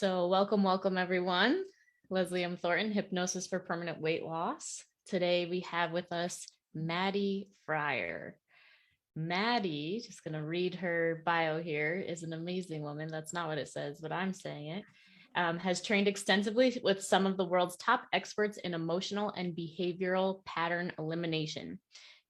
So welcome everyone. Leslie M. Thornton, Hypnosis for Permanent Weight Loss. Today we have with us Maddy Fryer. Maddy, just going to read her bio here, is an amazing woman. That's not what it says, but I'm saying it. Has trained extensively with some of the world's top experts in emotional and behavioral pattern elimination,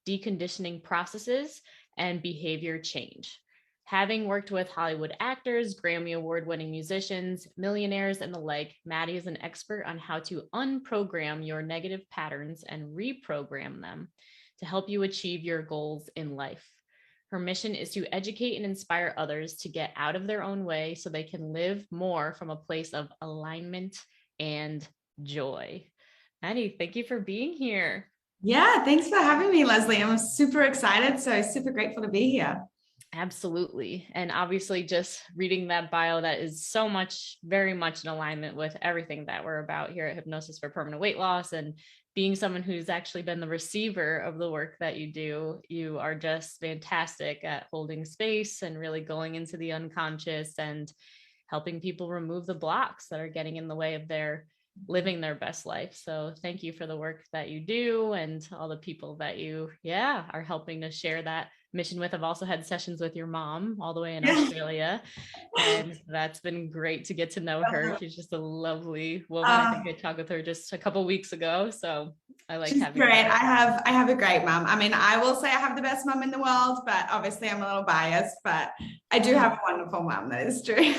deconditioning processes, and behavior change. Having worked with Hollywood actors, Grammy Award-winning musicians, millionaires, and the like, Maddy is an expert on how to unprogram your negative patterns and reprogram them to help you achieve your goals in life. Her mission is to educate and inspire others to get out of their own way so they can live more from a place of alignment and joy. Maddy, thank you for being here. Yeah, thanks for having me, Leslie. I'm super excited. So super grateful to be here. Absolutely. And obviously just reading that bio, that is so much, very much in alignment with everything that we're about here at Hypnosis for Permanent Weight Loss. And being someone who's actually been the receiver of the work that you do, you are just fantastic at holding space and really going into the unconscious and helping people remove the blocks that are getting in the way of their living their best life. So thank you for the work that you do and all the people that you, are helping to share that mission with. I've also had sessions with your mom all the way in Australia, and that's been great to get to know her. She's just a lovely woman. I think I talked with her just a couple of weeks ago, so I like she's having great. her. I have a great mom. I mean, I will say I have the best mom in the world, but obviously I'm a little biased, but I do have a wonderful mom. That is true.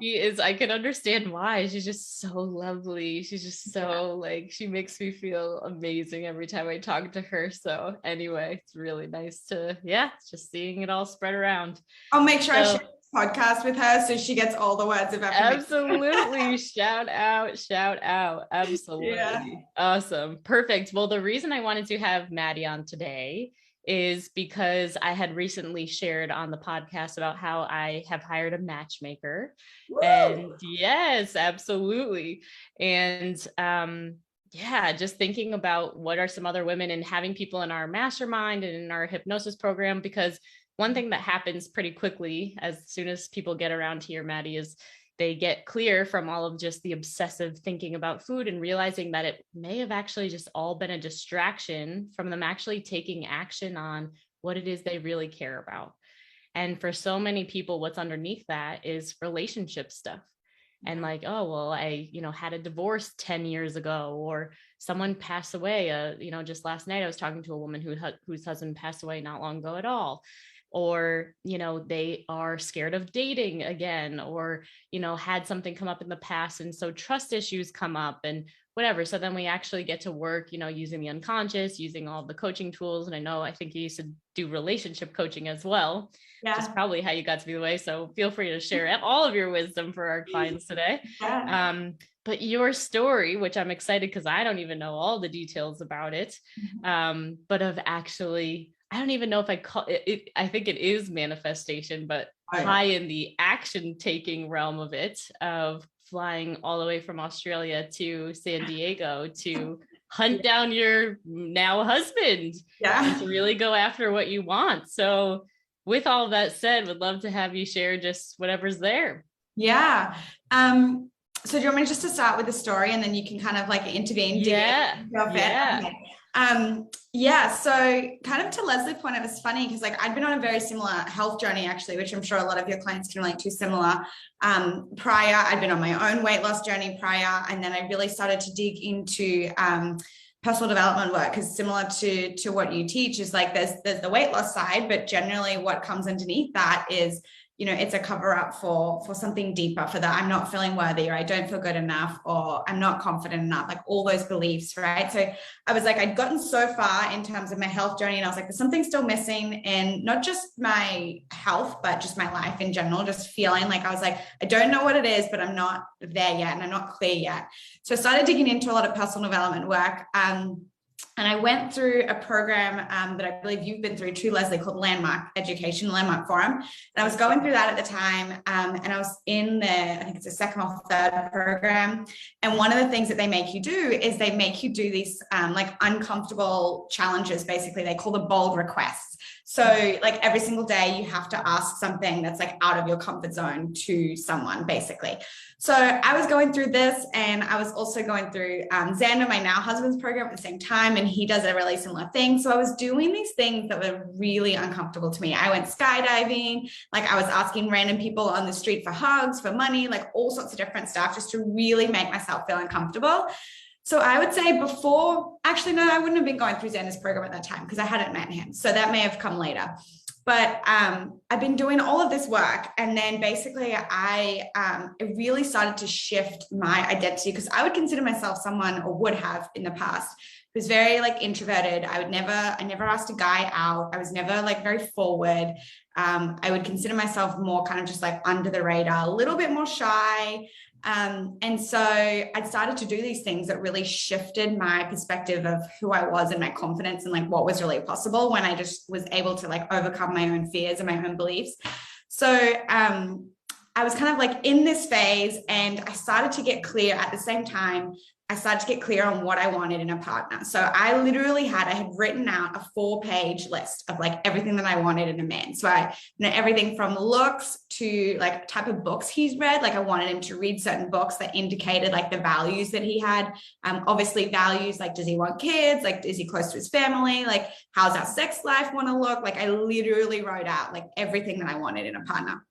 She is, I can understand why. She's just so lovely. She's just so she makes me feel amazing every time I talk to her. So anyway, it's really nice to, just seeing it all spread around. I'll make sure I share this podcast with her so she gets all the words of affirmation. Absolutely. Shout out. Absolutely. Yeah. Awesome. Perfect. Well, the reason I wanted to have Maddy on today is because I had recently shared on the podcast about how I have hired a matchmaker. Woo! And yes, absolutely. And just thinking about what are some other women and having people in our mastermind and in our hypnosis program, because one thing that happens pretty quickly as soon as people get around here, Maddy, is they get clear from all of just the obsessive thinking about food and realizing that it may have actually just all been a distraction from them actually taking action on what it is they really care about. And for so many people, what's underneath that is relationship stuff. And I, had a divorce 10 years ago, or someone passed away. Just last night, I was talking to a woman whose husband passed away not long ago at all. Or, they are scared of dating again, or, had something come up in the past. And so trust issues come up and whatever. So then we actually get to work, using the unconscious, using all the coaching tools. And I think you used to do relationship coaching as well. Yeah. Which is probably how you got to be the way. So feel free to share all of your wisdom for our clients today. Yeah. But your story, which I'm excited because I don't even know all the details about it, but of actually, I don't even know if I call it, I think it is manifestation, but high in the action taking realm of it, of flying all the way from Australia to San Diego to hunt down your now husband and to really go after what you want. So with all of that said, would love to have you share just whatever's there. Yeah. So do you want me just to start with the story and then you can kind of intervene? So kind of to Leslie's point, it was funny because I'd been on a very similar health journey actually, which I'm sure a lot of your clients can relate to similar. Prior, I'd been on my own weight loss journey prior, and then I really started to dig into personal development work, because similar to what you teach is there's the weight loss side, but generally what comes underneath that is, it's a cover up for something deeper, for that I'm not feeling worthy, or I don't feel good enough, or I'm not confident enough, all those beliefs, right? So I was I'd gotten so far in terms of my health journey, and I was there's something still missing, and not just my health, but just my life in general, just feeling I was I don't know what it is, but I'm not there yet, and I'm not clear yet. So I started digging into a lot of personal development work. And I went through a program that I believe you've been through too, Leslie, called Landmark Forum. And I was going through that at the time. And I was in I think it's the second or third program. And one of the things that they make you do is they make you do these uncomfortable challenges. Basically, they call them bold requests. So like every single day you have to ask something that's like out of your comfort zone to someone, basically. So I was going through this, and I was also going through Xander, my now husband's program, at the same time, and he does a really similar thing. So I was doing these things that were really uncomfortable to me. I went skydiving, like I was asking random people on the street for hugs, for money, like all sorts of different stuff, just to really make myself feel uncomfortable. So I would say actually, no, I wouldn't have been going through Xander's program at that time because I hadn't met him. So that may have come later. But I've been doing all of this work. And then basically it really started to shift my identity, because I would consider myself someone, or would have in the past, who's very like introverted. I never asked a guy out. I was never like very forward. I would consider myself more kind of just like under the radar, a little bit more shy. And so I started to do these things that really shifted my perspective of who I was and my confidence and like what was really possible when I just was able to like overcome my own fears and my own beliefs. So, I was kind of like in this phase, and I started to get clear at the same time. I started to get clear on what I wanted in a partner. So I had written out a 4-page list of like everything that I wanted in a man. So everything from looks to like type of books he's read. Like I wanted him to read certain books that indicated like the values that he had. Obviously values, like, does he want kids? Like, is he close to his family? Like, how's our sex life want to look? Like, I literally wrote out like everything that I wanted in a partner.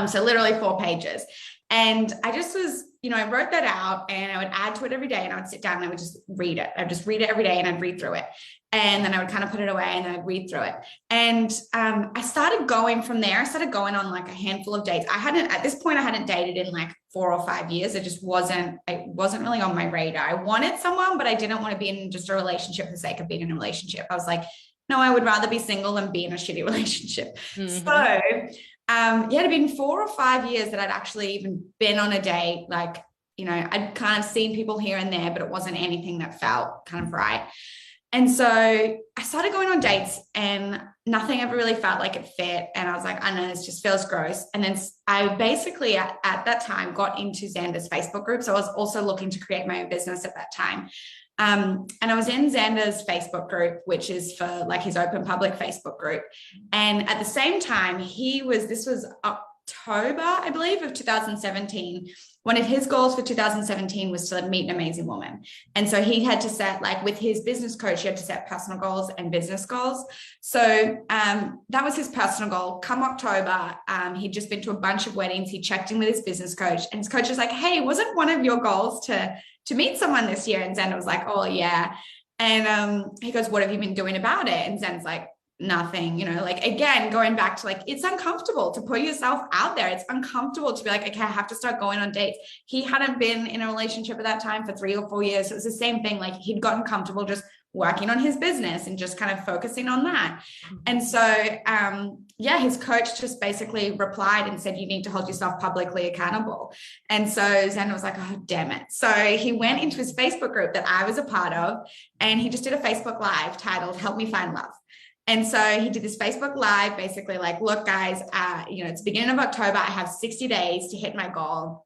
So literally 4 pages. And I just was, I wrote that out, and I would add to it every day, and I would sit down and I would just read it. I'd just read it every day, and I'd read through it. And then I would kind of put it away, and then I'd read through it. And I started going from there. I started going on like a handful of dates. At this point, I hadn't dated in like 4 or 5 years. It wasn't really on my radar. I wanted someone, but I didn't want to be in just a relationship for the sake of being in a relationship. I was like, no, I would rather be single than be in a shitty relationship. Mm-hmm. So it had been 4 or 5 years that I'd actually even been on a date. Like, I'd kind of seen people here and there, but it wasn't anything that felt kind of right. And so I started going on dates, and nothing ever really felt like it fit. And I was like, I know this just feels gross. And then I basically at that time got into Xander's Facebook group. So I was also looking to create my own business at that time. And I was in Xander's Facebook group, which is for like his open public Facebook group. And at the same time, this was October, I believe, of 2017. One of his goals for 2017 was to meet an amazing woman. And so he had to set, like with his business coach, he had to set personal goals and business goals. So that was his personal goal. Come October, he'd just been to a bunch of weddings. He checked in with his business coach, and his coach was like, hey, wasn't one of your goals to meet someone this year? And Xander was like, oh yeah. And he goes, what have you been doing about it? And Xander's like, nothing, like, again, going back to like, it's uncomfortable to put yourself out there. It's uncomfortable to be like, okay, I have to start going on dates. He hadn't been in a relationship at that time for 3 or 4 years. So it was the same thing. Like, he'd gotten comfortable just working on his business and just kind of focusing on that. And so, his coach just basically replied and said, you need to hold yourself publicly accountable. And so Xander was like, oh, damn it. So he went into his Facebook group that I was a part of, and he just did a Facebook Live titled Help Me Find Love. And so he did this Facebook Live, basically like, look, guys, it's the beginning of October. I have 60 days to hit my goal.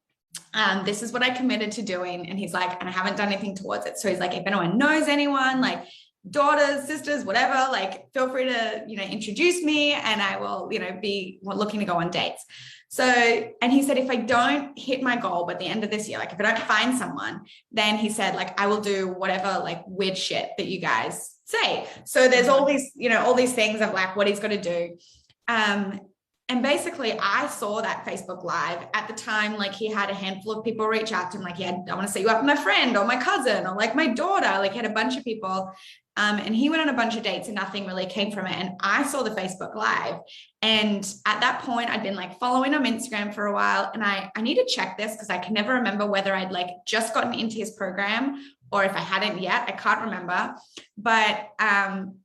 This is what I committed to doing. And he's like, and I haven't done anything towards it. So he's like, if anyone knows anyone, like daughters, sisters, whatever, like feel free to, introduce me, and I will, be looking to go on dates. So, and he said, if I don't hit my goal by the end of this year, like if I don't find someone, then he said, like, I will do whatever, like weird shit that you guys say. So there's all these things of like what he's going to do. And basically I saw that Facebook Live at the time. Like, he had a handful of people reach out to him. Like, I want to set you up with my friend or my cousin or like my daughter. Like, he had a bunch of people. And he went on a bunch of dates and nothing really came from it. And I saw the Facebook Live. And at that point, I'd been like following him on Instagram for a while. And I need to check this because I can never remember whether I'd like just gotten into his program or if I hadn't yet. I can't remember. But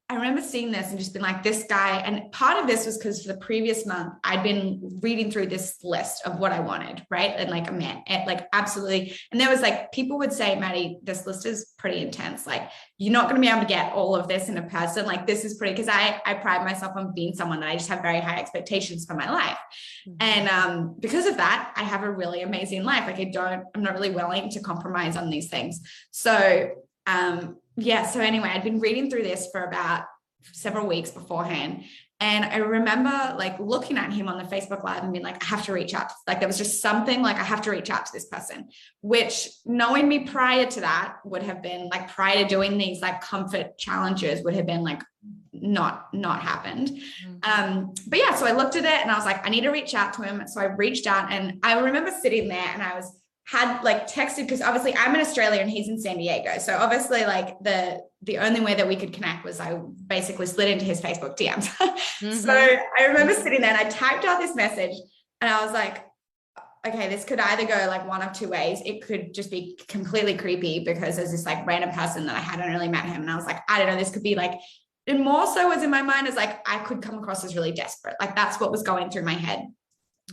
I remember seeing this and just being like, this guy. And part of this was because for the previous month, I'd been reading through this list of what I wanted, right? And like a man, like absolutely. And there was like, people would say, Maddy, this list is pretty intense. Like, you're not going to be able to get all of this in a person. Like, this is pretty, because I pride myself on being someone that I just have very high expectations for my life. Mm-hmm. And because of that, I have a really amazing life. Like, I'm not really willing to compromise on these things. So, so anyway, I'd been reading through this for about several weeks beforehand. And I remember like looking at him on the Facebook Live and being like, I have to reach out. Like there was just something like, I have to reach out to this person, which knowing me prior to that would have been like, prior to doing these like comfort challenges would have been like, not happened. But yeah, so I looked at it and I was like, I need to reach out to him. So I reached out, and I remember sitting there and had like texted, because obviously I'm in Australia and he's in San Diego. So obviously like the only way that we could connect was I basically slid into his Facebook DMs. So I remember sitting there and I typed out this message and I was like, okay, this could either go like one of two ways. It could just be completely creepy because there's this like random person that I hadn't really met him. And I was like, I don't know, this could be like, and more so was in my mind is like, I could come across as really desperate. Like that's what was going through my head.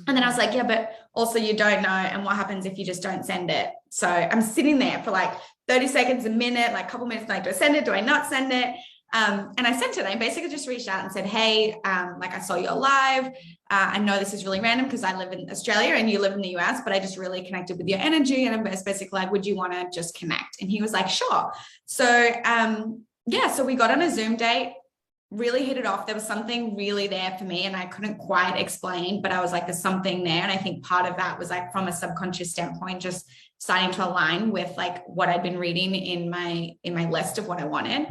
And then I was like, yeah, but also you don't know. And what happens if you just don't send it? So I'm sitting there for like 30 seconds, a minute, like a couple minutes, like, do I send it? Do I not send it? And I sent it. I basically just reached out and said, hey, like I saw you're live. I know this is really random because I live in Australia and you live in the US, but I just really connected with your energy. And I'm basically like, would you want to just connect? And he was like, sure. So, yeah, so we got on a Zoom date, really hit it off. There was something really there for me and I couldn't quite explain, but I was like, there's something there. And I think part of that was like from a subconscious standpoint, just starting to align with like what I'd been reading in my list of what I wanted.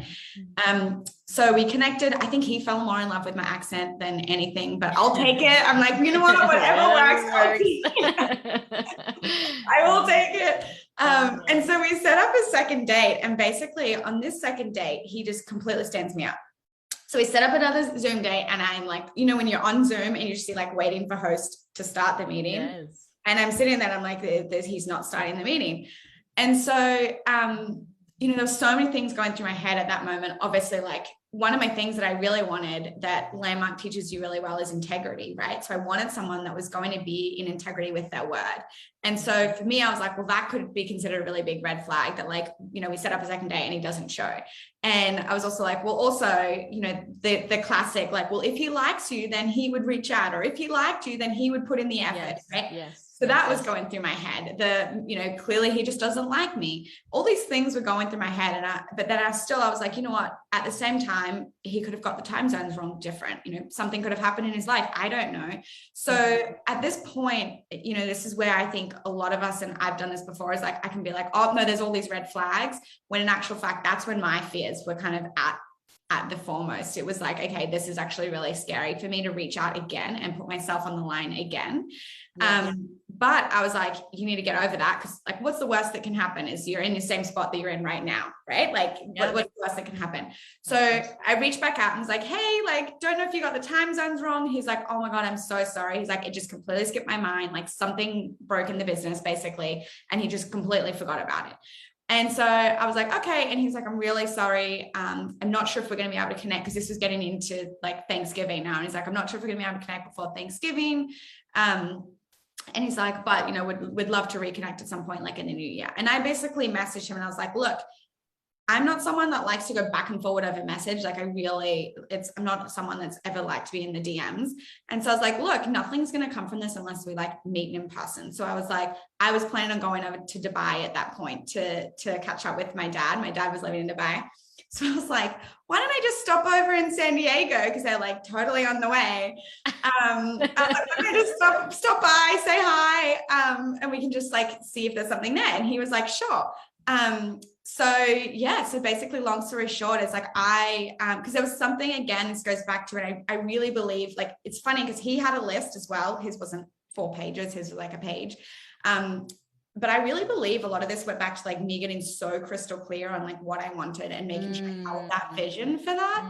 So we connected. I think he fell more in love with my accent than anything, but I'll take it. I'm like, you know what, whatever works. I will take it. And so we set up a second date, and basically on this second date, he just completely stands me up. So we set up another Zoom date, and I'm like, you know, when you're on Zoom and you see like waiting for host to start the meeting. Yes. And I'm sitting there, I'm like, he's not starting the meeting. And so, you know, there were so many things going through my head at that moment. Obviously, like one of my things that I really wanted that Landmark teaches you really well is integrity, right? So I wanted someone that was going to be in integrity with their word. And so for me, I was like, well, that could be considered a really big red flag that like, you know, we set up a second date and he doesn't show. And I was also like, well, also, you know, the classic, like, well, if he likes you, then he would reach out, or if he liked you, then he would put in the effort, yes, right? Yes. So that was going through my head. You know, clearly he just doesn't like me. All these things were going through my head. But then I was like, you know what, at the same time, he could have got the time zones wrong, different, you know, something could have happened in his life. I don't know. So at this point, you know, this is where I think a lot of us, and I've done this before, is like, I can be like, oh no, there's all these red flags, when in actual fact, that's when my fears were kind of at the foremost. It was like, okay, this is actually really scary for me to reach out again and put myself on the line again. Yeah. But I was like, you need to get over that, because like, what's the worst that can happen is you're in the same spot that you're in right now, right? Like, what's the worst that can happen? So I reached back out and was like, hey, like, don't know if you got the time zones wrong. He's like, oh my God, I'm so sorry. He's like, it just completely skipped my mind. Like something broke in the business basically. And he just completely forgot about it. And so I was like, okay. And he's like, I'm really sorry. I'm not sure if we're going to be able to connect, because this was getting into like Thanksgiving now. And he's like, I'm not sure if we're going to be able to connect before Thanksgiving. And he's like, but, you know, would love to reconnect at some point, like in the new year. And I basically messaged him and I was like, look, I'm not someone that likes to go back and forward over message. Like I'm not someone that's ever liked to be in the DMs. And so I was like, look, nothing's going to come from this unless we like meet in person. So I was like, I was planning on going over to Dubai at that point to catch up with my dad. My dad was living in Dubai. So I was like, why don't I just stop over in San Diego? Because they're like totally on the way. I was like, why don't I just stop by, say hi, and we can just like see if there's something there. And he was like, sure. So basically long story short, it's like because there was something, again, this goes back to it. I really believe, like, it's funny because he had a list as well. His wasn't 4 pages, his was like a page. But I really believe a lot of this went back to like me getting so crystal clear on like what I wanted and making sure I held that vision for that.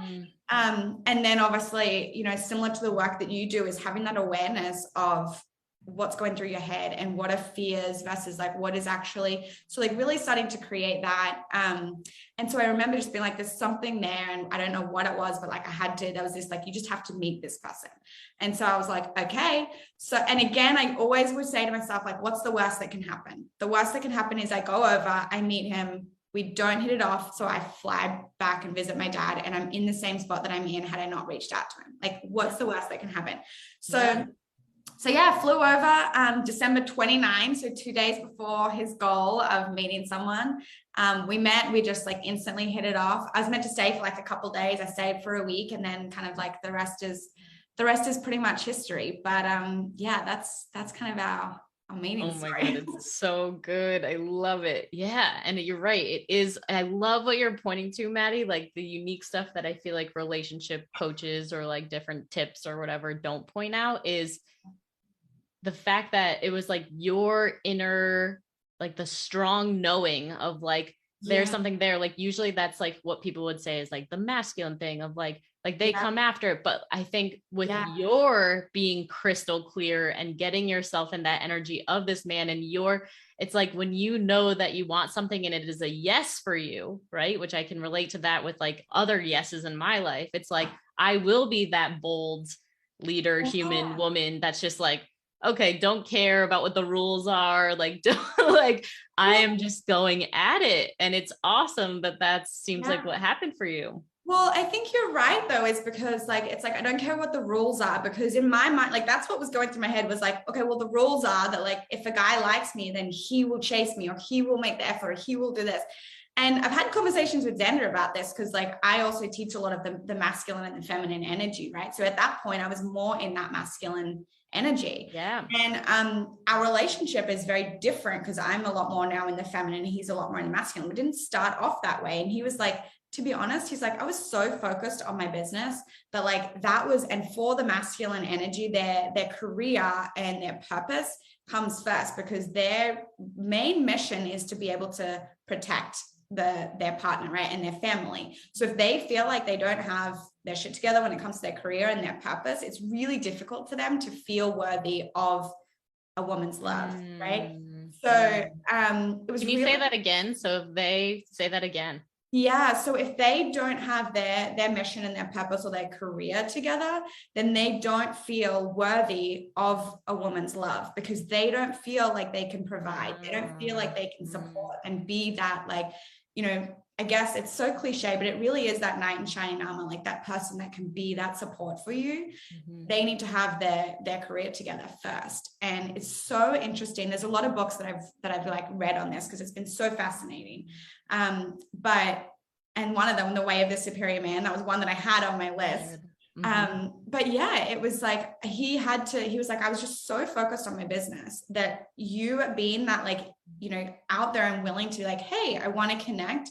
And then obviously, you know, similar to the work that you do, is having that awareness of what's going through your head and what are fears versus like what is actually, so like really starting to create that. And so I remember just being like, there's something there, and I don't know what it was, but like there was this, like, you just have to meet this person. And so I was like, okay. So, and again, I always would say to myself, like, what's the worst that can happen? The worst that can happen is I go over, I meet him, we don't hit it off. So I fly back and visit my dad, and I'm in the same spot that I'm in had I not reached out to him. Like, what's the worst that can happen? So So yeah, I flew over December 29, so 2 days before his goal of meeting someone. We met, we just like instantly hit it off. I was meant to stay for like a couple days. I stayed for a week, and then kind of like the rest is pretty much history. But yeah, that's kind of our meeting story. Oh my God, it's so good. I love it. Yeah. And you're right. It is. I love what you're pointing to, Maddy, like the unique stuff that I feel like relationship coaches or like different tips or whatever don't point out is the fact that it was like your inner, like the strong knowing of like, there's something there. Like usually that's like what people would say is like the masculine thing of like they come after it. But I think with your being crystal clear and getting yourself in that energy of this man, and it's like when you know that you want something and it is a yes for you, right? Which I can relate to that with like other yeses in my life. It's like, I will be that bold leader, human woman that's just like, okay, don't care about what the rules are. Like, like I am just going at it. And it's awesome that seems like what happened for you. Well, I think you're right though, is because like, it's like, I don't care what the rules are, because in my mind, like that's what was going through my head was like, okay, well, the rules are that like, if a guy likes me, then he will chase me, or he will make the effort, or he will do this. And I've had conversations with Xander about this, because like I also teach a lot of the masculine and the feminine energy, right? So at that point, I was more in that masculine energy. Yeah. And our relationship is very different, because I'm a lot more now in the feminine, he's a lot more in the masculine. We didn't start off that way. And he was like, to be honest, he's like, I was so focused on my business that like that was, and for the masculine energy, their career and their purpose comes first, because their main mission is to be able to protect their partner, right, and their family. So if they feel like they don't have their shit together when it comes to their career and their purpose, it's really difficult for them to feel worthy of a woman's love, right? So it was. Can you say that again? So if they say that again. Yeah. So if they don't have their mission and their purpose or their career together, then they don't feel worthy of a woman's love, because they don't feel like they can provide. They don't feel like they can support and be that, like, you know, I guess it's so cliche, but it really is that knight in shining armor, like that person that can be that support for you. They need to have their career together first. And it's so interesting. There's a lot of books that I've like read on this, because it's been so fascinating. And one of them, The Way of the Superior Man, that was one that I had on my list. But yeah, it was like, he was like, I was just so focused on my business that you being that, like, you know, out there and willing to like, hey, I want to connect,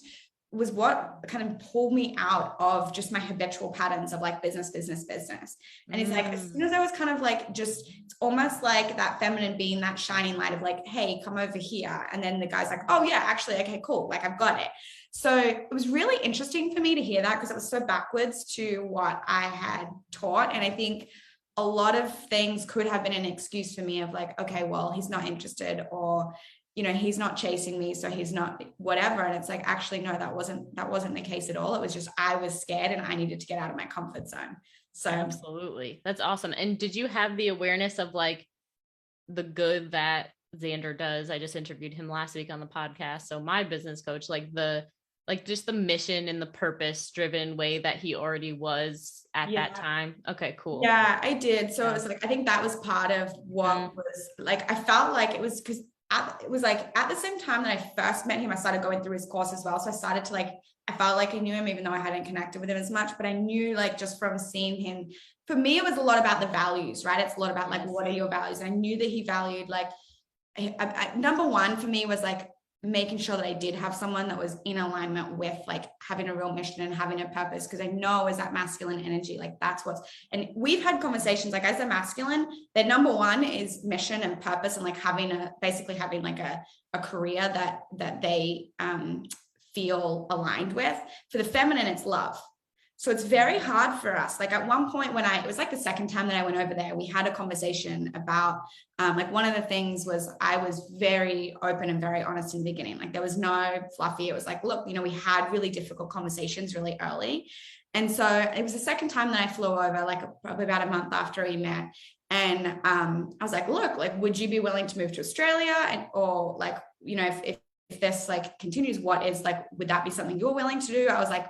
was what kind of pulled me out of just my habitual patterns of like business. And it's like, as soon as I was kind of like, just, it's almost like that feminine being that shining light of like, hey, come over here. And then the guy's like, oh yeah, actually, okay, cool. Like I've got it. So it was really interesting for me to hear that, because it was so backwards to what I had taught. And I think a lot of things could have been an excuse for me of like, okay, well, he's not interested, or, you know, he's not chasing me, so he's not whatever. And it's like, actually, no, that wasn't the case at all. It was just, I was scared and I needed to get out of my comfort zone. So absolutely. That's awesome. And did you have the awareness of like the good that Xander does? I just interviewed him last week on the podcast. So my business coach, just the mission and the purpose driven way that he already was at that time. Okay, cool. Yeah, I did. So it was like, I think that was part of what was like, I felt like it was, because it was like at the same time that I first met him, I started going through his course as well. So I started to like, I felt like I knew him, even though I hadn't connected with him as much, but I knew, like, just from seeing him, for me, it was a lot about the values, right? It's a lot about like, what are your values? And I knew that he valued like, number one for me was like making sure that I did have someone that was in alignment with like having a real mission and having a purpose. Because I know as that masculine energy, like that's and we've had conversations, like as a masculine, that number one is mission and purpose, and like basically having like a career that they feel aligned with. For the feminine, it's love. So it's very hard for us. Like at one point it was like the second time that I went over there, we had a conversation about, like one of the things was I was very open and very honest in the beginning. Like there was no fluffy. It was like, look, you know, we had really difficult conversations really early. And so it was the second time that I flew over, like probably about a month after we met. And I was like, look, like, would you be willing to move to Australia? Or like, you know, if this like continues, what is like, would that be something you're willing to do? I was like,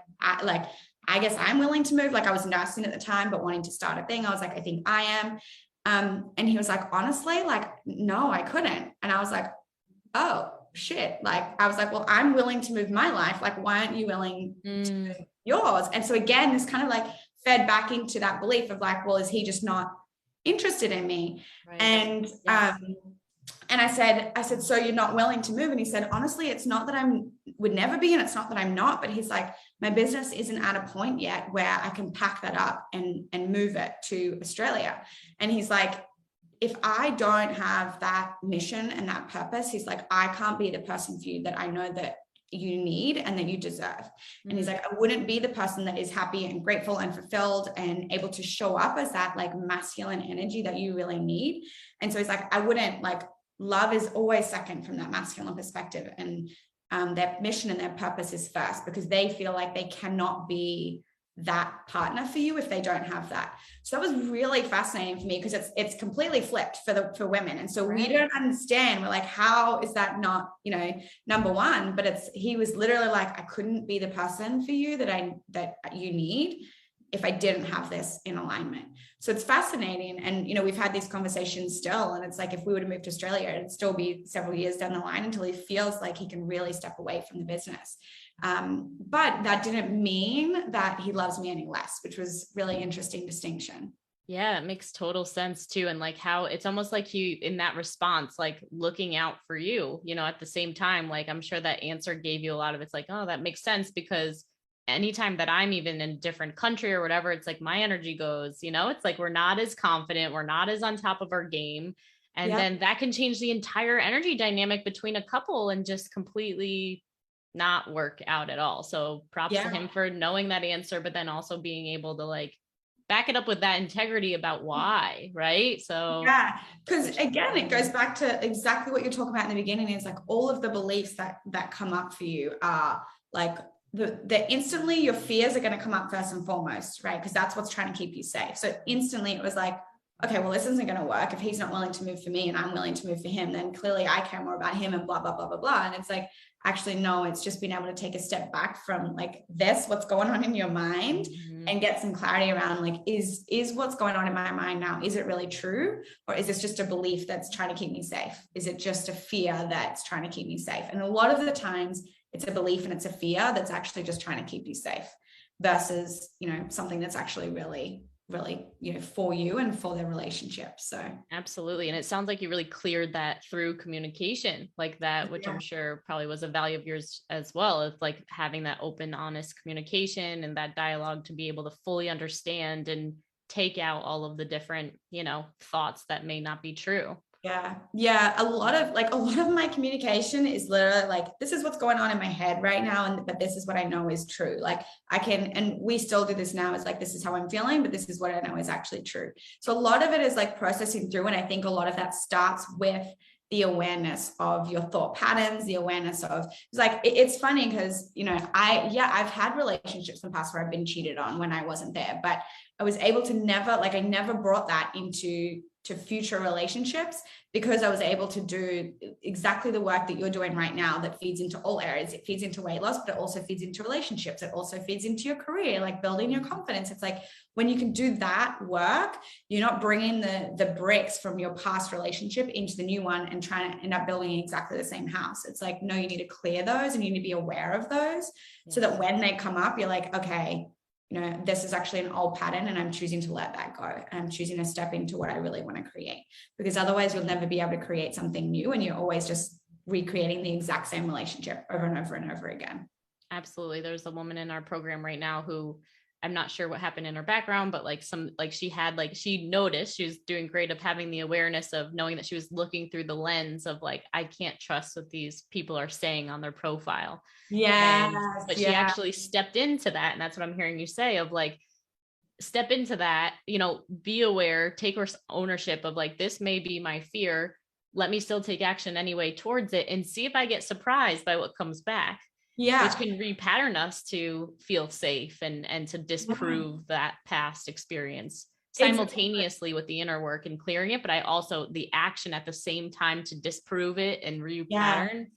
I guess I'm willing to move. Like I was nursing at the time, but wanting to start a thing. I was like, I think I am. And he was like, honestly, like, no, I couldn't. And I was like, oh shit. Like, I was like, well, I'm willing to move my life. Like, why aren't you willing to move yours? And so again, this kind of like fed back into that belief of like, well, is he just not interested in me? Right. And, and I said, so you're not willing to move? And he said, honestly, it's not that would never be, and it's not that I'm not, but he's like, my business isn't at a point yet where I can pack that up and move it to Australia. And he's like, if I don't have that mission and that purpose, he's like, I can't be the person for you that I know that you need and that you deserve. And he's like, I wouldn't be the person that is happy and grateful and fulfilled and able to show up as that like masculine energy that you really need. And so he's like, I wouldn't, like, love is always second from that masculine perspective. And their mission and their purpose is first, because they feel like they cannot be that partner for you if they don't have that. So that was really fascinating for me, because it's completely flipped for women. And so we don't understand. We're like, how is that not, you know, number one? But he was literally like, I couldn't be the person for you that you need if I didn't have this in alignment. So it's fascinating. And, you know, we've had these conversations still, and it's like, if we were to move to Australia, it'd still be several years down the line until he feels like he can really step away from the business. But that didn't mean that he loves me any less, which was really interesting distinction. Yeah, it makes total sense too. And like how it's almost like you, in that response, like looking out for you, you know, at the same time, like I'm sure that answer gave you a lot of, it's like, oh, that makes sense, because anytime that I'm even in a different country or whatever, it's like my energy goes, you know, it's like, we're not as confident, we're not as on top of our game. And then that can change the entire energy dynamic between a couple and just completely not work out at all. So props to him for knowing that answer, but then also being able to like back it up with that integrity about why, right? So because again, it goes back to exactly what you're talking about in the beginning. Is like all of the beliefs that come up for you are like the instantly your fears are going to come up first and foremost, right? Because that's what's trying to keep you safe. So instantly it was like, okay, well, this isn't going to work. If he's not willing to move for me and I'm willing to move for him, then clearly I care more about him and blah, blah, blah, blah, blah. And it's like, actually, no, it's just being able to take a step back from like this, what's going on in your mind, and get some clarity around like, is what's going on in my mind now, is it really true? Or is this just a belief that's trying to keep me safe? Is it just a fear that's trying to keep me safe? And a lot of the times it's a belief and it's a fear that's actually just trying to keep you safe, versus, you know, something that's actually really, you know, for you and for the relationship. So absolutely. And it sounds like you really cleared that through communication like that, which I'm sure probably was a value of yours as well. It's like having that open, honest communication and that dialogue to be able to fully understand and take out all of the different, you know, thoughts that may not be true. Yeah. A lot of my communication is literally like, this is what's going on in my head right now. But this is what I know is true. Like and we still do this now. It's like, this is how I'm feeling, but this is what I know is actually true. So a lot of it is like processing through. And I think a lot of that starts with the awareness of your thought patterns, the awareness of, it's like, it's funny because, you know, I've had relationships in the past where I've been cheated on when I wasn't there, but I was able to I never brought that into future relationships, because I was able to do exactly the work that you're doing right now that feeds into all areas. It feeds into weight loss, but it also feeds into relationships. It also feeds into your career, like building your confidence. It's like, when you can do that work, you're not bringing the bricks from your past relationship into the new one and trying to end up building exactly the same house. It's like, no, you need to clear those and you need to be aware of those so that when they come up, you're like, okay, you know, this is actually an old pattern and I'm choosing to let that go. And I'm choosing to step into what I really want to create, because otherwise you'll never be able to create something new. And you're always just recreating the exact same relationship over and over and over again. Absolutely. There's a woman in our program right now who, I'm not sure what happened in her background, but she noticed she was doing great of having the awareness of knowing that she was looking through the lens of like, I can't trust what these people are saying on their profile. But she actually stepped into that. And that's what I'm hearing you say of like, step into that, you know, be aware, take ownership of like, this may be my fear. Let me still take action anyway towards it and see if I get surprised by what comes back. Which can repattern us to feel safe and to disprove that past experience simultaneously with the inner work and clearing it. But I also, the action at the same time to disprove it and repattern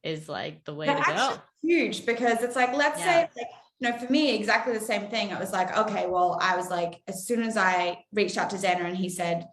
is like the way to go. Huge, because it's like, let's say, like, you know, for me, exactly the same thing. It was like, okay, well, I was like, as soon as I reached out to Xander and he said,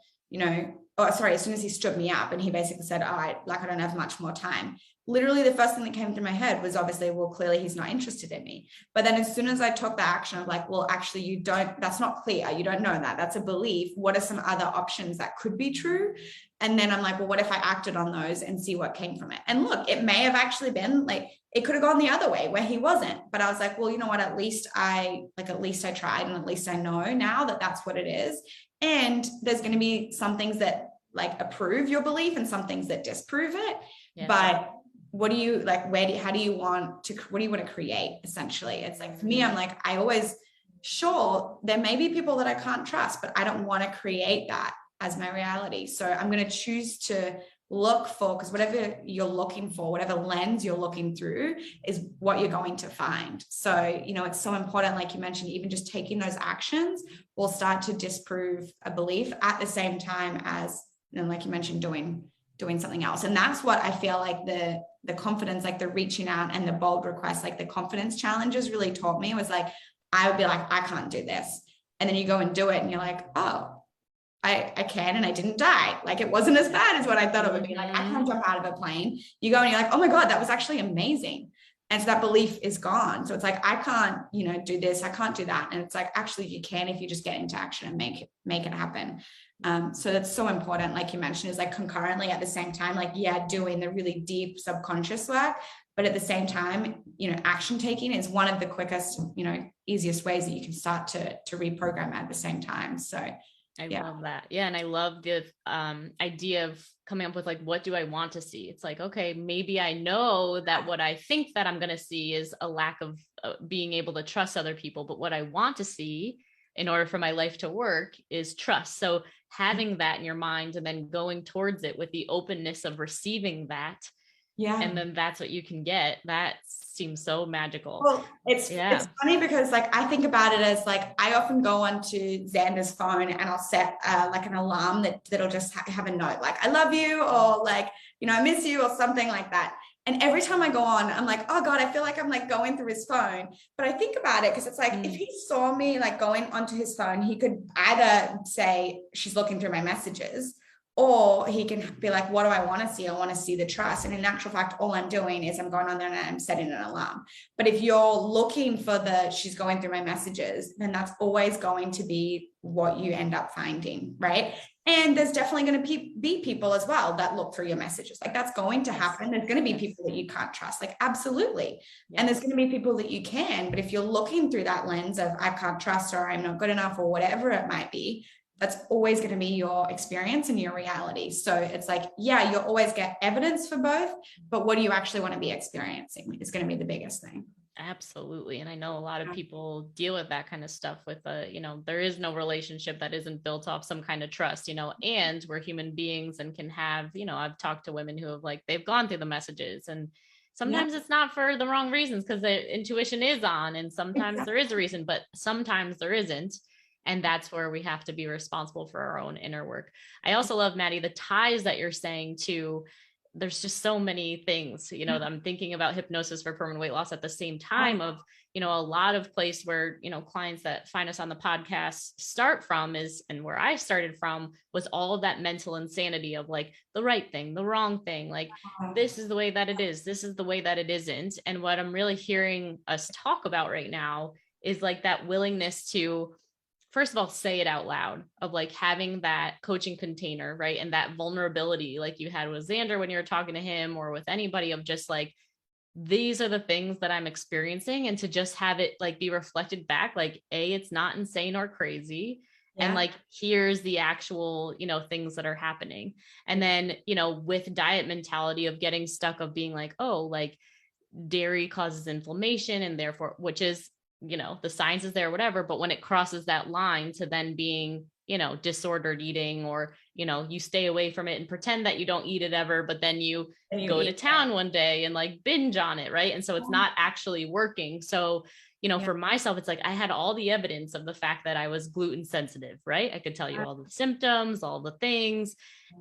as soon as he stood me up and he basically said, all right, like, I don't have much more time. Literally the first thing that came through my head was obviously, well, clearly he's not interested in me. But then as soon as I took the action of like, well, actually that's not clear. You don't know that. That's a belief. What are some other options that could be true? And then I'm like, well, what if I acted on those and see what came from it? And look, it may have actually been like, it could have gone the other way where he wasn't, but I was like, well, you know what, at least I tried, and at least I know now that that's what it is. And there's going to be some things that like approve your belief and some things that disprove it. Yeah. But what do you like, what do you want to create? Essentially, it's like, for me, I'm like, sure, there may be people that I can't trust, but I don't want to create that as my reality. So I'm going to choose to look for, because whatever you're looking for, whatever lens you're looking through is what you're going to find. So, it's so important, like you mentioned, even just taking those actions will start to disprove a belief at the same time as, like you mentioned, doing something else. And that's what I feel like the confidence, like the reaching out and the bold requests, like the confidence challenges really taught me, was like, I would be like, I can't do this. And then you go and do it and you're like, oh, I can, and I didn't die. Like, it wasn't as bad as what I thought it would be. Like, I can't jump out of a plane. You go and you're like, oh my God, that was actually amazing. And so that belief is gone. So it's like, I can't, do this. I can't do that. And it's like, actually you can, if you just get into action and make it happen. So that's so important. Like you mentioned, is like concurrently at the same time, like, doing the really deep subconscious work, but at the same time, action taking is one of the quickest, easiest ways that you can start to reprogram at the same time. So I love that. Yeah. And I love the idea of coming up with like, what do I want to see? It's like, okay, maybe I know that what I think that I'm going to see is a lack of being able to trust other people. But what I want to see in order for my life to work is trust. So having that in your mind and then going towards it with the openness of receiving that. Yeah. And then that's what you can get. That seems so magical. Well, it's funny because like, I think about it as like, I often go onto Xander's phone and I'll set like an alarm that'll just have a note like, I love you, or like, I miss you, or something like that. And every time I go on, I'm like, oh God, I feel like I'm like going through his phone. But I think about it because it's like, if he saw me like going onto his phone, he could either say she's looking through my messages, or he can be like, what do I want to see? I want to see the trust. And in actual fact, all I'm doing is I'm going on there and I'm setting an alarm. But if you're looking for she's going through my messages, then that's always going to be what you end up finding, right? And there's definitely going to be people as well that look through your messages. Like, that's going to happen. There's going to be people that you can't trust, like, absolutely. Yes. And there's going to be people that you can. But if you're looking through that lens of I can't trust, or I'm not good enough, or whatever it might be, that's always going to be your experience and your reality. So it's like, you'll always get evidence for both, but what do you actually want to be experiencing is going to be the biggest thing. Absolutely. And I know a lot of people deal with that kind of stuff with there is no relationship that isn't built off some kind of trust, and we're human beings and can have, I've talked to women who have they've gone through the messages, and sometimes it's not for the wrong reasons because the intuition is on, and sometimes there is a reason, but sometimes there isn't. And that's where we have to be responsible for our own inner work. I also love, Maddy, the ties that you're saying too. There's just so many things, I'm thinking about hypnosis for permanent weight loss at the same time of, a lot of place where, clients that find us on the podcast start from and where I started from was all of that mental insanity of like the right thing, the wrong thing, like this is the way that it is, this is the way that it isn't. And what I'm really hearing us talk about right now is like that willingness to, first of all, say it out loud, of like having that coaching container, right? And that vulnerability, like you had with Xander when you were talking to him, or with anybody, of just like, these are the things that I'm experiencing, and to just have it like be reflected back, like, it's not insane or crazy. And like, here's the actual, things that are happening. And then, with diet mentality of getting stuck of being like, oh, like dairy causes inflammation, and therefore, which is, the science is there, whatever, but when it crosses that line to then being, disordered eating, or, you stay away from it and pretend that you don't eat it ever, but then you go to town one day and like binge on it. Right. And so it's not actually working. So, for myself, it's like, I had all the evidence of the fact that I was gluten sensitive, right? I could tell you all the symptoms, all the things.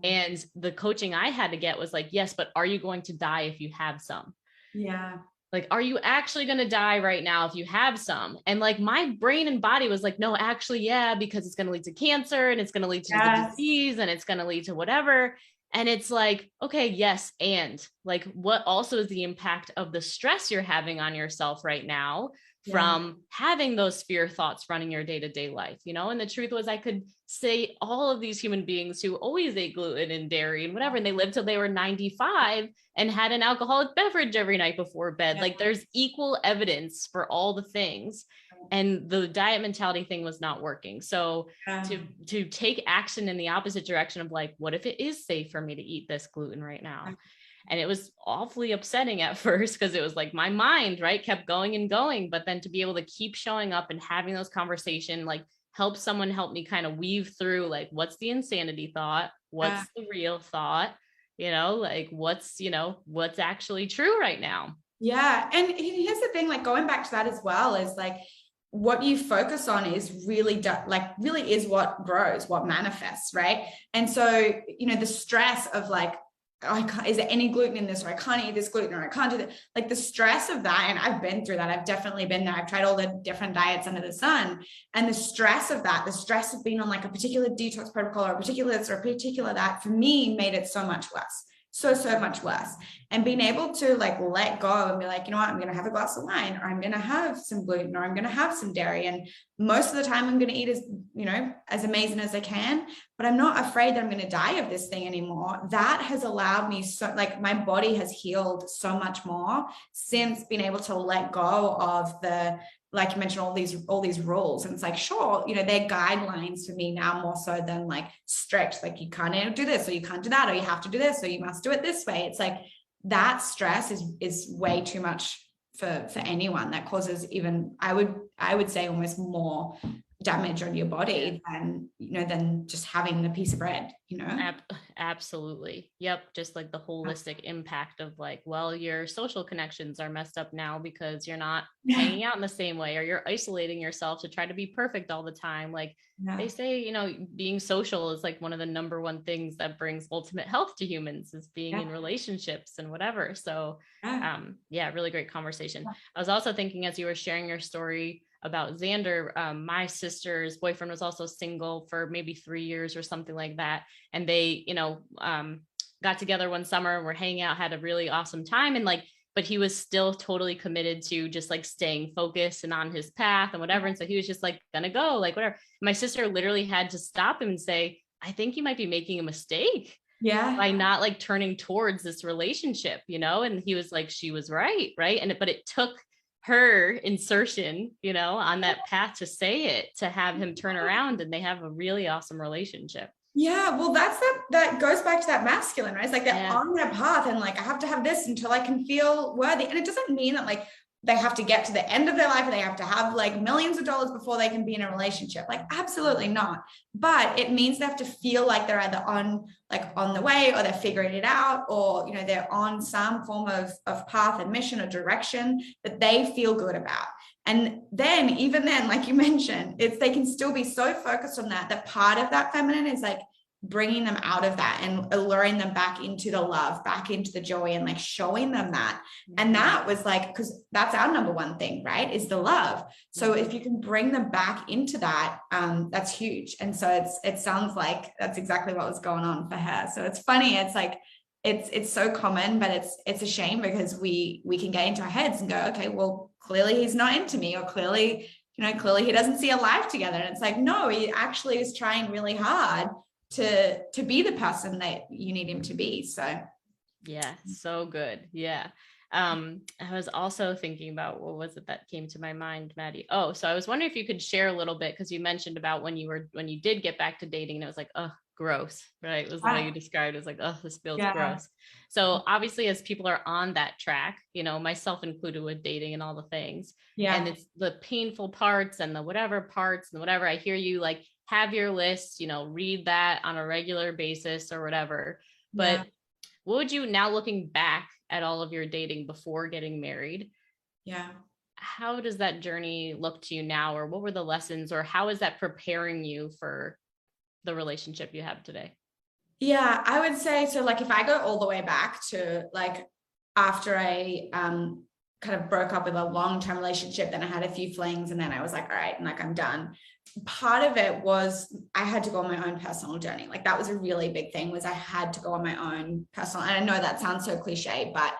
And the coaching I had to get was like, yes, but are you going to die if you have some? Yeah. Like, are you actually going to die right now if you have some? And like my brain and body was like, no, actually, yeah, because it's going to lead to cancer and it's going to lead to the disease and it's going to lead to whatever. And it's like, okay, yes. And like, what also is the impact of the stress you're having on yourself right now from having those fear thoughts running your day-to-day life, you know? And the truth was I could say all of these human beings who always ate gluten and dairy and whatever, and they lived till they were 95 and had an alcoholic beverage every night before bed. Like there's equal evidence for all the things. And the diet mentality thing was not working. So to take action in the opposite direction of like, what if it is safe for me to eat this gluten right now? And it was awfully upsetting at first because it was like my mind, right, kept going and going. But then to be able to keep showing up and having those conversations, like help someone help me kind of weave through like, what's the insanity thought? What's the real thought? You know, like what's actually true right now. Yeah. And here's the thing, like going back to that as well is like, what you focus on is really really is what grows, what manifests. Right. And so, you know, the stress of like, is there any gluten in this, or I can't eat this gluten, or I can't do that. Like the stress of that. And I've been through that. I've definitely been there. I've tried all the different diets under the sun, and the stress of that, the stress of being on like a particular detox protocol or a particular this or a particular that, for me made it so much worse. So much worse. And being able to like let go and be like, you know what, I'm going to have a glass of wine, or I'm going to have some gluten, or I'm going to have some dairy. And most of the time I'm going to eat as, you know, as amazing as I can, but I'm not afraid that I'm going to die of this thing anymore. That has allowed me so, like my body has healed so much more since being able to let go of the, like you mentioned, all these rules. And it's like, sure, you know, they're guidelines for me now more so than like strict, like you can't do this, or you can't do that, or you have to do this, or you must do it this way. It's like that stress is way too much for anyone. That causes even, I would say almost more damage on your body than, you know, than just having a piece of bread, you know? Absolutely. Yep. Just like the holistic impact of like, well, your social connections are messed up now because you're not hanging out in the same way, or you're isolating yourself to try to be perfect all the time. Like they say, you know, being social is like one of the number one things that brings ultimate health to humans, is being in relationships and whatever. So really great conversation. I was also thinking as you were sharing your story about Xander, my sister's boyfriend was also single for maybe 3 years or something like that. And they, you know, got together one summer, were hanging out, had a really awesome time. And like, but he was still totally committed to just like staying focused and on his path and whatever. And so he was just like, gonna go, like whatever. My sister literally had to stop him and say, I think you might be making a mistake. By not like turning towards this relationship, you know? And he was like, she was right. And, but it took her insertion, you know, on that path to say it, to have him turn around, and they have a really awesome relationship. Yeah, well, that goes back to that masculine, right? It's like they're on their path, and like, I have to have this until I can feel worthy. And it doesn't mean that like they have to get to the end of their life and they have to have like millions of dollars before they can be in a relationship. Like, absolutely not. But it means they have to feel like they're either on the way, or they're figuring it out, or, you know, they're on some form of path and mission or direction that they feel good about. And then, even then, like you mentioned, they can still be so focused on that part of that feminine is like bringing them out of that and alluring them back into the love, back into the joy, and like showing them that. And that was like, because that's our number one thing, right? Is the love. So if you can bring them back into that, that's huge. And so it sounds like that's exactly what was going on for her. So it's funny. It's like, it's so common, but it's a shame, because we can get into our heads and go, okay, well, clearly he's not into me, or clearly he doesn't see a life together. And it's like, no, he actually is trying really hard to be the person that you need him to be. So yeah, so good. Yeah. I was also thinking about, what was it that came to my mind, Maddy? Oh, so I was wondering if you could share a little bit, because you mentioned about when you did get back to dating, and it was like, oh, gross, right? It was the way you described it. It was like, oh, this feels gross. So obviously, as people are on that track, you know, myself included, with dating and all the things, and it's the painful parts and the whatever parts and whatever, I hear you like have your list, you know, read that on a regular basis or whatever. But what would you, now looking back at all of your dating before getting married, how does that journey look to you now? Or what were the lessons, or how is that preparing you for the relationship you have today? Yeah, I would say, so like if I go all the way back to like after I kind of broke up with a long-term relationship. Then I had a few flings, and then I was like, all right, and like, I'm done. Part of it was I had to go on my own personal journey. Like that was a really big thing, was I had to go on my own personal, and I know that sounds so cliche, but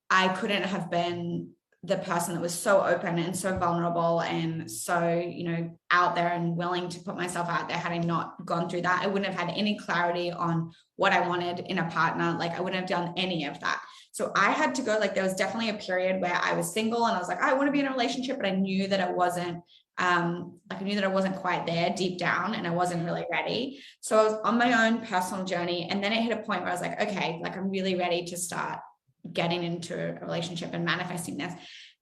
I couldn't have been the person that was so open and so vulnerable and so, you know, out there and willing to put myself out there had I not gone through that. I wouldn't have had any clarity on what I wanted in a partner. Like I wouldn't have done any of that. So I had to go, like, there was definitely a period where I was single and I was like, I want to be in a relationship, but I knew that I wasn't, I knew that I wasn't quite there deep down and I wasn't really ready. So I was on my own personal journey. And then it hit a point where I was like, okay, like I'm really ready to start getting into a relationship and manifesting this.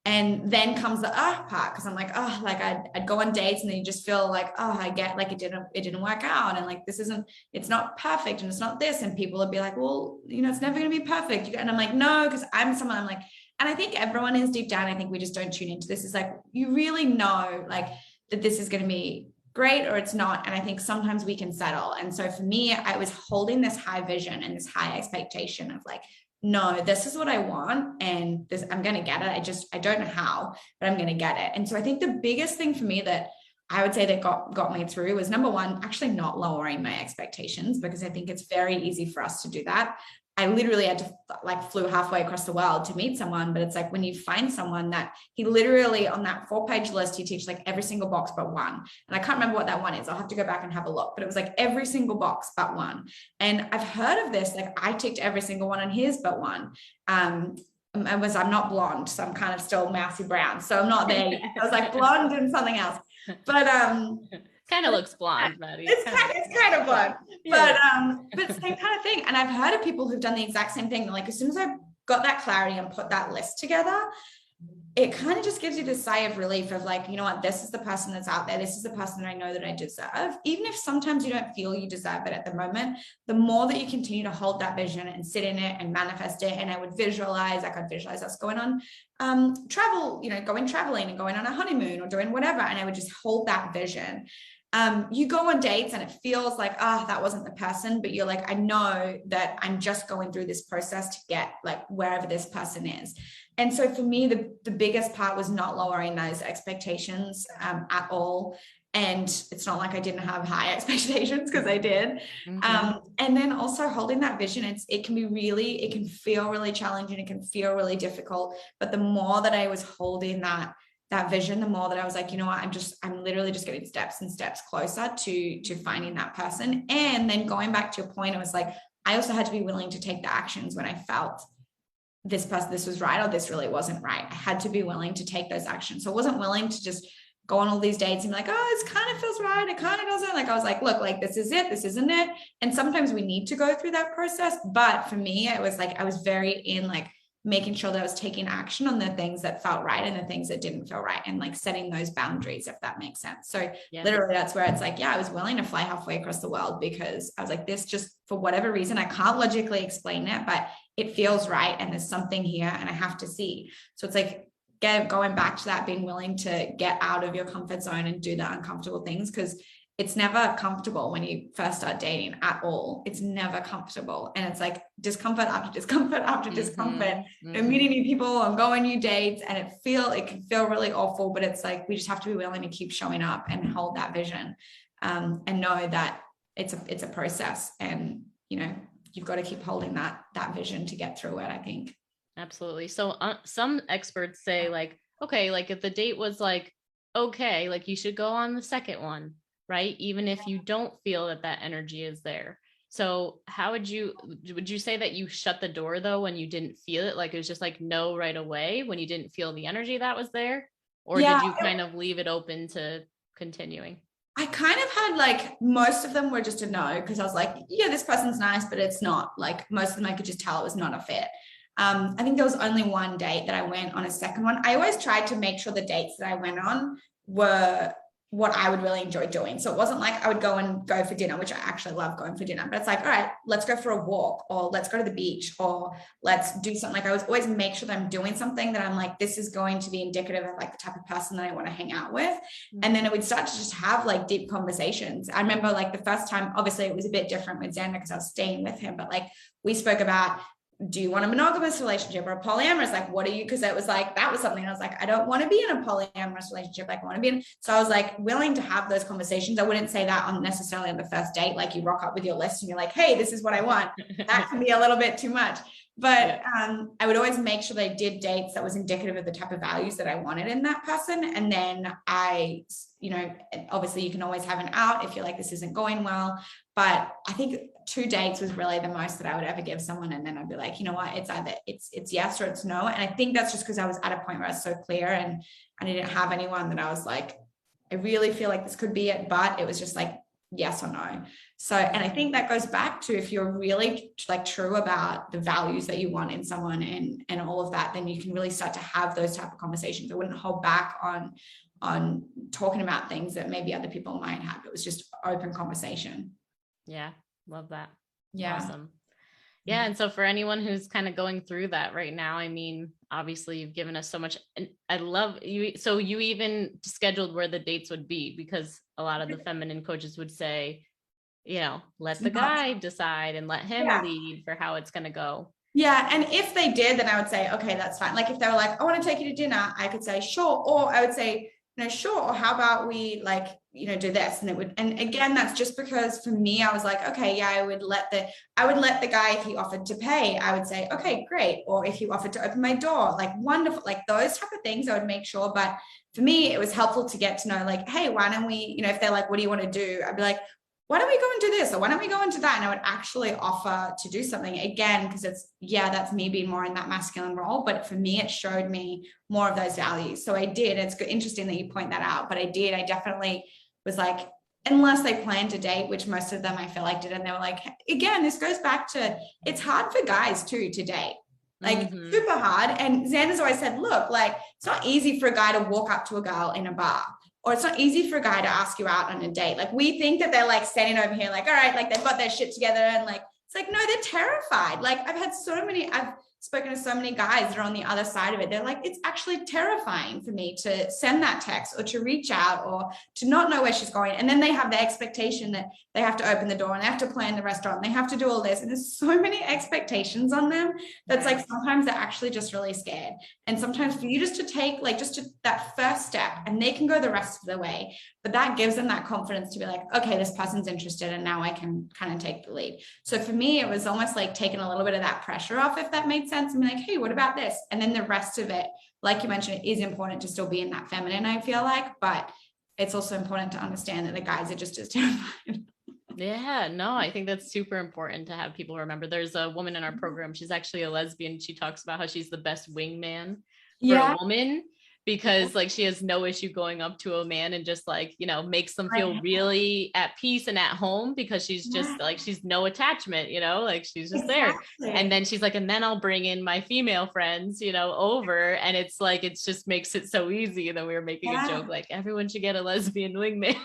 And then comes the part, because I'm like, oh, like I'd go on dates and then you just feel like, oh, I get like it didn't work out, and like it's not perfect and it's not this, and people would be like, well, you know, it's never going to be perfect, and I'm like, no, because I'm like, and I think everyone is deep down, I think we just don't tune into this, is like, you really know like that this is going to be great or it's not. And I think sometimes we can settle. And so for me, I was holding this high vision and this high expectation of like, no, this is what I want, and this, I'm going to get it. I don't know how, but I'm going to get it. And so I think the biggest thing for me that I would say that got me through was, number one, actually not lowering my expectations, because I think it's very easy for us to do that. I literally had to like flew halfway across the world to meet someone, but it's like when you find someone that he literally on that 4-page list, he ticks like every single box but one. And I can't remember what that one is. I'll have to go back and have a look, but it was like every single box but one. And I've heard of this, like I ticked every single one on his but one. I'm not blonde, so I'm kind of still mousy brown. So I'm not there. I was like blonde and something else. But kind of looks blonde, Maddy. It's kind of blonde, yeah. But same kind of thing. And I've heard of people who've done the exact same thing. Like as soon as I got that clarity and put that list together, it kind of just gives you this sigh of relief of like, you know what, this is the person that's out there. This is the person that I know that I deserve. Even if sometimes you don't feel you deserve it at the moment, the more that you continue to hold that vision and sit in it and manifest it. And I could visualize us going on travel, you know, going traveling and going on a honeymoon or doing whatever. And I would just hold that vision. You go on dates and it feels like, that wasn't the person, but you're like, I know that I'm just going through this process to get like wherever this person is. And so for me, the biggest part was not lowering those expectations at all. And it's not like I didn't have high expectations, because I did. Mm-hmm. And then also holding that vision, it can feel really challenging. It can feel really difficult. But the more that I was holding that vision, the more that I was like, you know what, I'm literally just getting steps and steps closer to finding that person. And then going back to your point, it was like, I also had to be willing to take the actions when I felt this was right or this really wasn't right. I had to be willing to take those actions. So I wasn't willing to just go on all these dates and be like, oh, it kind of feels right, it kind of doesn't. Like I was like, look, like this is it, this isn't it. And sometimes we need to go through that process. But for me, it was like I was very in like making sure that I was taking action on the things that felt right and the things that didn't feel right, and like setting those boundaries, if that makes sense. So literally that's where it's like, yeah, I was willing to fly halfway across the world, because I was like, this just for whatever reason, I can't logically explain it, but it feels right. And there's something here and I have to see. So it's like going back to that, being willing to get out of your comfort zone and do the uncomfortable things, because it's never comfortable when you first start dating at all. It's never comfortable. And it's like discomfort after discomfort after discomfort, and meeting new people and going new dates. And it can feel really awful, but it's like, we just have to be willing to keep showing up and hold that vision, and know that it's a process, and, you know, you've got to keep holding that vision to get through it, I think. Absolutely. So some experts say like, okay, like if the date was like, okay, like you should go on the second one, right? Even if you don't feel that energy is there. So how would you say that you shut the door though, when you didn't feel it? Like it was just like no right away when you didn't feel the energy that was there? Or did you kind of leave it open to continuing? I kind of had like, most of them were just a no, because I was like, yeah, this person's nice, but it's not. Like most of them I could just tell it was not a fit. I think there was only one date that I went on a second one. I always tried to make sure the dates that I went on were what I would really enjoy doing. So it wasn't like I would go for dinner, which I actually love going for dinner, but it's like, all right, let's go for a walk, or let's go to the beach, or let's do something. Like I was always make sure that I'm doing something that I'm like, this is going to be indicative of like the type of person that I want to hang out with. And then it would start to just have like deep conversations. I remember like the first time, obviously it was a bit different with Xander because I was staying with him, but like we spoke about do you want a monogamous relationship or a polyamorous? Like, what are you? Because it was like, that was something I was like, I don't want to be in a polyamorous relationship. Like, I want to be in. So I was like willing to have those conversations. I wouldn't say that on necessarily on the first date. Like you rock up with your list and you're like, hey, this is what I want. That can be a little bit too much. But I would always make sure they did dates that was indicative of the type of values that I wanted in that person. And then I, you know, obviously you can always have an out if you're like, this isn't going well. But I think 2 dates was really the most that I would ever give someone. And then I'd be like, you know what, it's either it's yes or it's no. And I think that's just because I was at a point where I was so clear and I didn't have anyone that I was like, I really feel like this could be it. But it was just like, yes or no. So, and I think that goes back to if you're really like true about the values that you want in someone and all of that, then you can really start to have those type of conversations. I wouldn't hold back on talking about things that maybe other people might have. It was just open conversation. Yeah. Love that. Yeah. Awesome. Yeah. And so for anyone who's kind of going through that right now, I mean, obviously you've given us so much, and I love you. So you even scheduled where the dates would be, because a lot of the feminine coaches would say, you know, let the guy decide and let him lead for how it's going to go. Yeah. And if they did, then I would say, okay, that's fine. Like if they were like, I want to take you to dinner, I could say, sure. Or I would say, no, sure. Or how about we like, you know, do this? And it would, and again, that's just because for me, I was like, okay, yeah, I would let the guy, if he offered to pay, I would say, okay, great. Or if he offered to open my door, like wonderful, like those type of things I would make sure. But for me, it was helpful to get to know like, hey, why don't we, you know, if they're like, what do you want to do? I'd be like, why don't we go and do this? Or why don't we go into that? And I would actually offer to do something again, because it's, yeah, that's me being more in that masculine role. But for me, it showed me more of those values. So I did. It's interesting that you point that out, but I did. I definitely was like, unless they planned a date, which most of them I feel like did. And they were like, again, this goes back to, it's hard for guys too to date. Like super hard. And Xander's always said, look, like it's not easy for a guy to walk up to a girl in a bar. Or it's not easy for a guy to ask you out on a date. Like we think that they're like standing over here, like, all right, like they've got their shit together. And like, it's like, no, they're terrified. Like I've spoken to so many guys that are on the other side of it. They're like, it's actually terrifying for me to send that text or to reach out or to not know where she's going. And then they have the expectation that they have to open the door and they have to plan the restaurant. And they have to do all this. And there's so many expectations on them. That's like, sometimes they're actually just really scared. And sometimes for you just to take like, that first step, and they can go the rest of the way, but that gives them that confidence to be like, okay, this person's interested and now I can kind of take the lead. So for me, it was almost like taking a little bit of that pressure off, if that made sense, and be like, hey, what about this? And then the rest of it, like you mentioned, it is important to still be in that feminine, I feel like, but it's also important to understand that the guys are just as terrified. Yeah, no, I think that's super important to have people remember. There's a woman in our program. She's actually a lesbian. She talks about how she's the best wingman for a woman, because like she has no issue going up to a man and just like, you know, makes them feel really at peace and at home, because she's just like, she's no attachment, you know, like she's just there. And then she's like, and then I'll bring in my female friends, you know, over. And it's like, it just makes it so easy. And then we were making a joke, like everyone should get a lesbian wingman.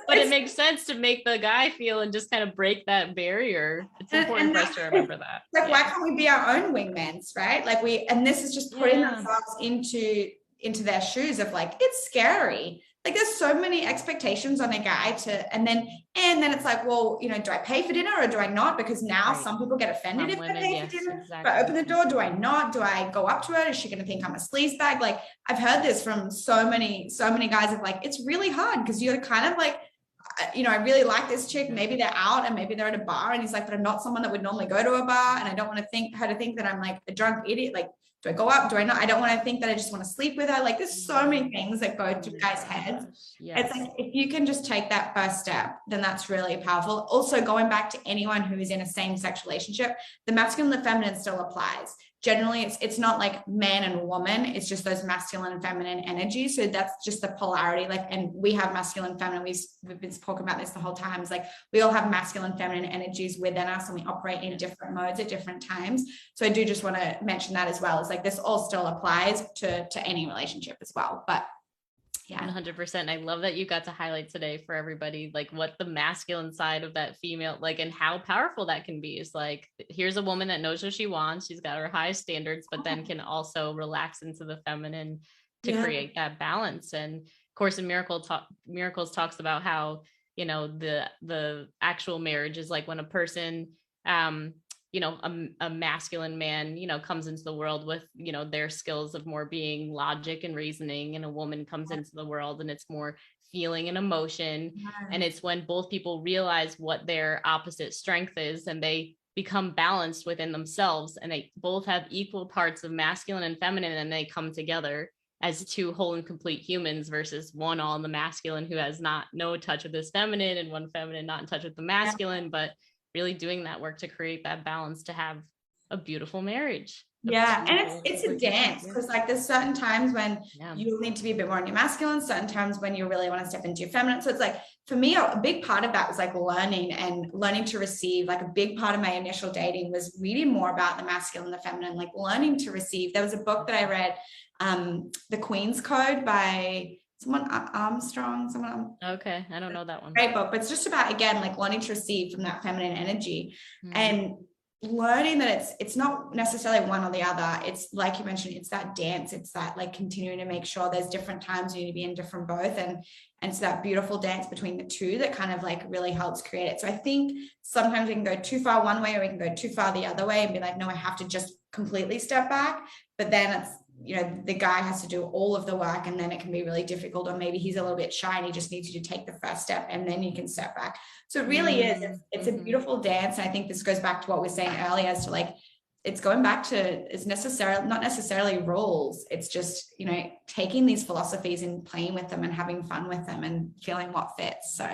But it makes sense to make the guy feel and just kind of break that barrier. It's important for us to remember that. Like, why can't we be our own wingmans, right? Like and this is just putting ourselves into their shoes of like, it's scary. Like there's so many expectations on a guy and then it's like, well, you know, do I pay for dinner or do I not? Because now some people get offended if I pay for dinner. Exactly. But open the door, do I not? Do I go up to her? Is she going to think I'm a sleazebag? Like I've heard this from so many guys of like, it's really hard because you're kind of like, you know, I really like this chick. Maybe they're out and maybe they're at a bar, and he's like, but I'm not someone that would normally go to a bar, and I don't want to think that I'm like a drunk idiot. Like, do I go up? Do I not? I don't want to think that I just want to sleep with her. Like there's so many things that go to guys' heads. It's like, if you can just take that first step, then that's really powerful. Also, going back to anyone who is in a same-sex relationship, the masculine and the feminine still applies. Generally, it's not like man and woman, it's just those masculine and feminine energies. So that's just the polarity. Like, and we have masculine and feminine. We've been talking about this the whole time. It's like we all have masculine and feminine energies within us, and we operate in different modes at different times. So I do just want to mention that as well. It's like this all still applies to any relationship as well. But yeah, 100%. I love that you got to highlight today for everybody, like what the masculine side of that female, like, and how powerful that can be. Is like, here's a woman that knows what she wants. She's got her high standards, but then can also relax into the feminine to create that balance. And of course, in Miracles talks about how, you know, the actual marriage is like when a person you know, a masculine man, you know, comes into the world with, you know, their skills of more being logic and reasoning, and a woman comes into the world and it's more feeling and emotion. And it's when both people realize what their opposite strength is and they become balanced within themselves, and they both have equal parts of masculine and feminine, and they come together as two whole and complete humans, versus one all in the masculine who has no touch with this feminine, and one feminine not in touch with the masculine, but really doing that work to create that balance to have a beautiful marriage. Yeah. And it's a dance, because like there's certain times when you need to be a bit more in your masculine, certain times when you really want to step into your feminine. So it's like, for me, a big part of that was like learning to receive. Like a big part of my initial dating was reading more about the masculine and the feminine, like learning to receive. There was a book that I read, The Queen's Code by someone Armstrong, okay, I don't know that one. Great book, but it's just about, again, like learning to receive from that feminine energy, and learning that it's not necessarily one or the other. It's like you mentioned, it's that dance. It's that like continuing to make sure there's different times you need to be in different both, and it's that beautiful dance between the two that kind of like really helps create it. So I think sometimes we can go too far one way, or we can go too far the other way and be like, no, I have to just completely step back. But then it's, you know, the guy has to do all of the work, and then it can be really difficult, or maybe he's a little bit shy and he just needs you to take the first step, and then you can step back. So it really is, it's a beautiful dance. And I think this goes back to what we were saying earlier, as to like, it's going back to, it's not necessarily rules. It's just, you know, taking these philosophies and playing with them and having fun with them and feeling what fits. So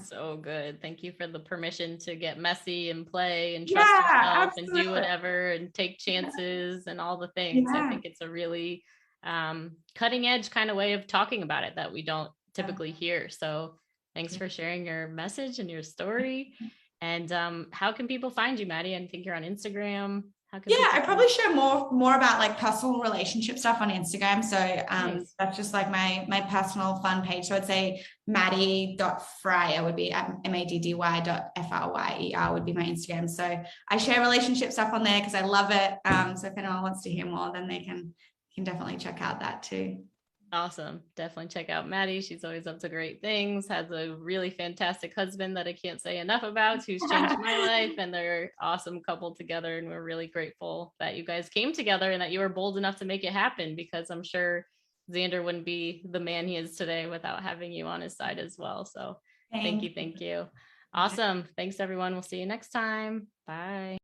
so good. Thank you for the permission to get messy and play and trust yourself, absolutely, and do whatever and take chances and all the things. I think it's a really cutting edge kind of way of talking about it that we don't typically hear. So thanks for sharing your message and your story. And how can people find you, Maddy? I think you're on Instagram. I probably share more about like personal relationship stuff on Instagram. So nice. That's just like my personal fun page. So I'd say Maddy.Fryer would be Maddy.Fryer would be my Instagram. So I share relationship stuff on there because I love it. So if anyone wants to hear more, then they can definitely check out that too. Awesome. Definitely check out Maddy. She's always up to great things, has a really fantastic husband that I can't say enough about, who's changed my life, and they're an awesome couple together. And we're really grateful that you guys came together and that you were bold enough to make it happen, because I'm sure Xander wouldn't be the man he is today without having you on his side as well. So thank you. Awesome. Thanks everyone. We'll see you next time. Bye.